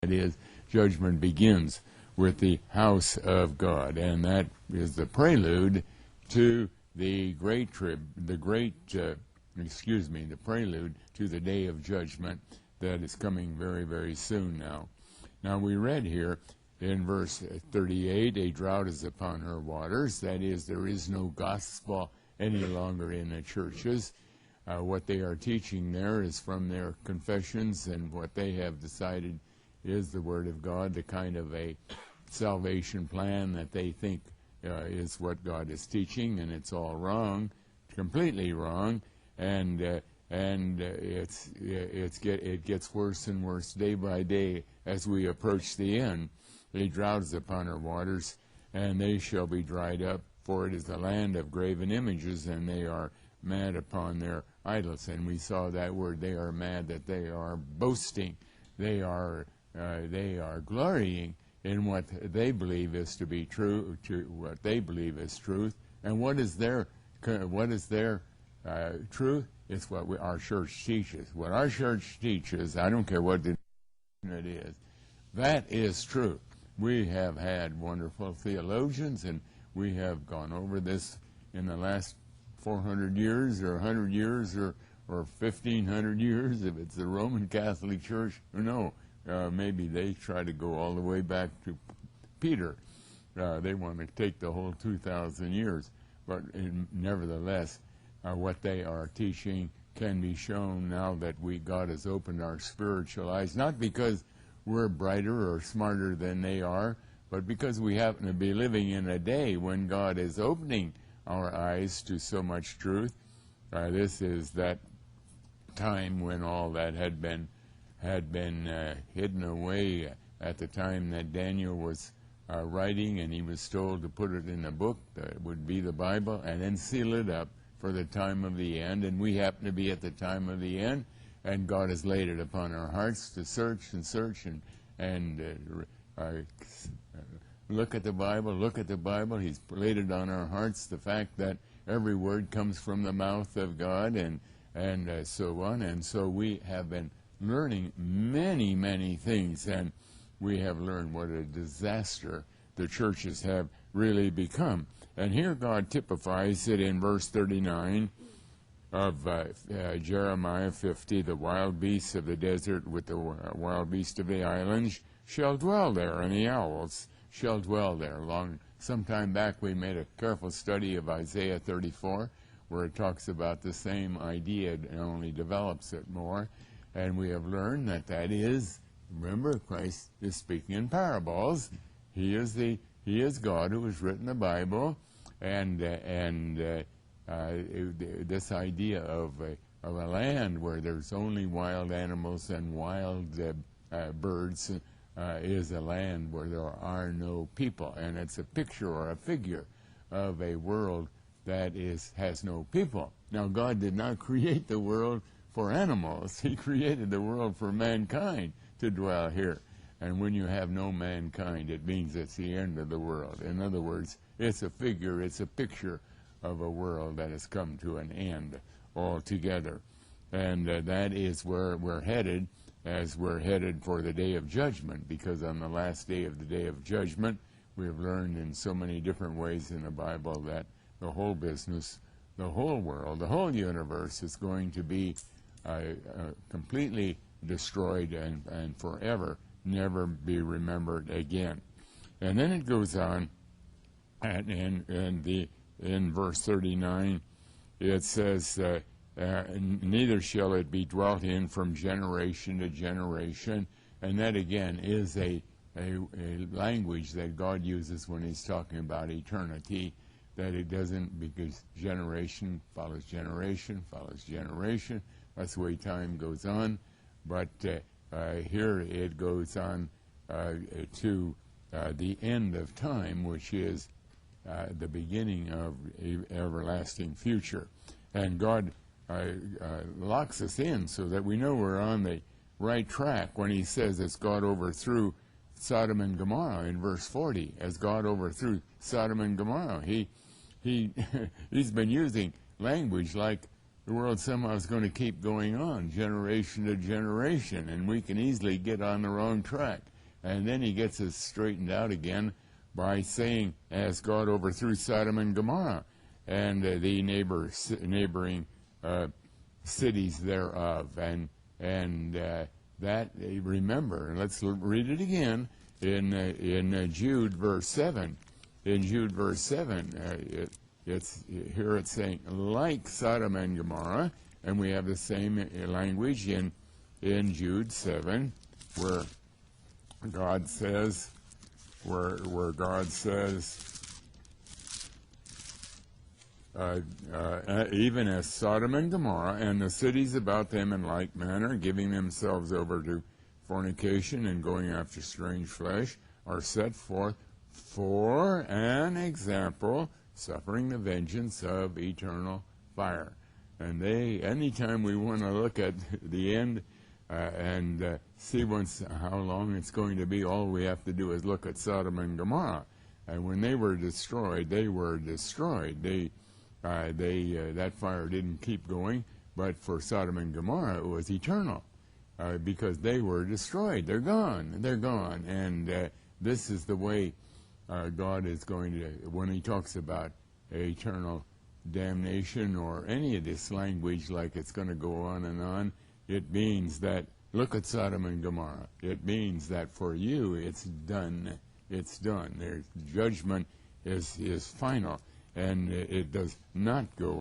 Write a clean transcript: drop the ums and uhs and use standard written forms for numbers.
That is, judgment begins with the house of God, and that is the prelude to the the prelude to the day of judgment that is coming very, very soon now. Now we read here in verse 38, a drought is upon her waters. That is, there is no gospel any longer in the churches. What they are teaching there is from their confessions, and what they have decided is the Word of God, the kind of a salvation plan that they think is what God is teaching, and it's all wrong, completely wrong, and it gets worse and worse day by day as we approach the end. A drought is upon her waters, and they shall be dried up, for it is the land of graven images, and they are mad upon their idols. And we saw that word, they are mad, that they are boasting, they are glorying in what they believe is to be true, to what they believe is truth. And what is their truth? It's what our church teaches. What our church teaches, I don't care what it is, that is true. We have had wonderful theologians, and we have gone over this in the last 400 years or 100 years or 1,500 years, if it's the Roman Catholic Church. No, maybe they try to go all the way back to Peter. They want to take the whole 2,000 years. But nevertheless, what they are teaching can be shown now that God has opened our spiritual eyes, not because we're brighter or smarter than they are, but because we happen to be living in a day when God is opening our eyes to so much truth. This is that time when all that had been hidden away at the time that Daniel was writing, and he was told to put it in a book that would be the Bible, and then seal it up for the time of the end. And we happen to be at the time of the end, and God has laid it upon our hearts to search and search and look at the Bible. He's laid it on our hearts, the fact that every word comes from the mouth of God, and so on. And so we have been learning many, many things, and we have learned what a disaster the churches have really become. And here God typifies it in verse 39 of Jeremiah 50, the wild beasts of the desert with the wild beasts of the islands shall dwell there, and the owls shall dwell there. Some time back we made a careful study of Isaiah 34, where it talks about the same idea and only develops it more. And we have learned that is, remember, Christ is speaking in parables. He is God who has written the Bible, and this idea of a land where there's only wild animals and wild birds is a land where there are no people, and it's a picture or a figure of a world that has no people. Now, God did not create the world for animals. He created the world for mankind to dwell here. And when you have no mankind, it means it's the end of the world. In other words, it's a figure, it's a picture of a world that has come to an end altogether. And that is where we're headed, as we're headed for the day of judgment, because on the last day of the day of judgment, we have learned in so many different ways in the Bible that the whole business, the whole world, the whole universe is going to be completely destroyed and forever never be remembered again. And then it goes on, and in verse 39, it says, neither shall it be dwelt in from generation to generation. And that again is a language that God uses when he's talking about eternity, that it doesn't, because generation follows generation follows generation. That's the way time goes on. But here it goes on to the end of time, which is the beginning of everlasting future. And God locks us in so that we know we're on the right track when he says, as God overthrew Sodom and Gomorrah in verse 40, as God overthrew Sodom and Gomorrah. He's been using language like the world somehow is going to keep going on, generation to generation, and we can easily get on the wrong track. And then he gets it straightened out again by saying, as God overthrew Sodom and Gomorrah and the neighboring cities thereof. And that, remember, let's read it again in Jude verse 7. In Jude verse 7, it's saying, like Sodom and Gomorrah, and we have the same language in Jude 7, where God says, even as Sodom and Gomorrah and the cities about them in like manner, giving themselves over to fornication and going after strange flesh, are set forth for an example, suffering the vengeance of eternal fire. And anytime we want to look at the end and see how long it's going to be, all we have to do is look at Sodom and Gomorrah. And when they were destroyed, they were destroyed. That fire didn't keep going, but for Sodom and Gomorrah, it was eternal, because they were destroyed. They're gone. They're gone. And this is the way God is going to, when he talks about eternal damnation or any of this language, like it's going to go on, it means that, look at Sodom and Gomorrah. It means that for you, it's done. It's done. There's judgment is final, and it does not go